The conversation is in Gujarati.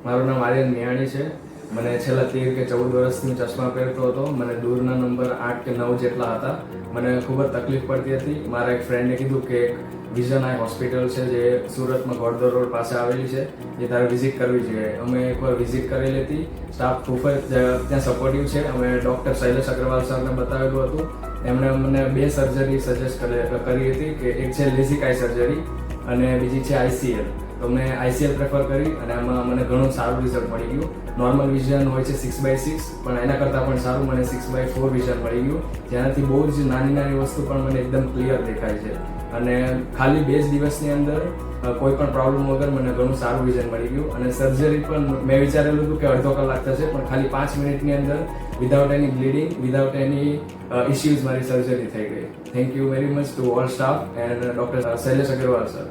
મારું નામ આર્યન મિયાણી છે. મને છેલ્લા 13 કે 14 વર્ષથી ચશ્મા પહેરતો હતો. મને દૂરના નંબર 8 કે 9 જેટલા હતા. મને ખૂબ જ તકલીફ પડતી હતી. મારા એક ફ્રેન્ડે કીધું કે વિઝન આઈ હોસ્પિટલ છે જે સુરતમાં ઘોડદોર રોડ પાસે આવેલી છે, જે તારે વિઝિટ કરવી જોઈએ. અમે એકવાર વિઝિટ કરેલી હતી. સ્ટાફ ખૂબ જ ત્યાં સપોર્ટિવ છે. અમે ડૉક્ટર શૈલેષ અગ્રવાલ સરને બતાવેલું હતું. એમણે મને 2 સર્જરી સજેસ્ટ કરી હતી, કે એક છે લેઝિક આઈ સર્જરી અને બીજી છે ICL. તો મેં ICL પ્રેફર કરી અને એમાં મને ઘણું સારું રિઝલ્ટ મળી ગયું. નોર્મલ વિઝન હોય છે 6/6, પણ એના કરતાં પણ સારું મને 6/4 વિઝન મળી ગયું, જેનાથી બહુ જ નાની નાની વસ્તુ પણ મને એકદમ ક્લિયર દેખાય છે. અને ખાલી 2 દિવસની અંદર કોઈ પણ પ્રોબ્લેમ વગર મને ઘણું સારું વિઝન મળી ગયું. અને સર્જરી પણ મેં વિચારેલું હતું કે અડધો કલાક થશે, પણ ખાલી 5 મિનિટની અંદર without any bleeding, without any issues મારી સર્જરી થઈ ગઈ. Thank you very much to all staff and doctor Shailesh Agrawal sir.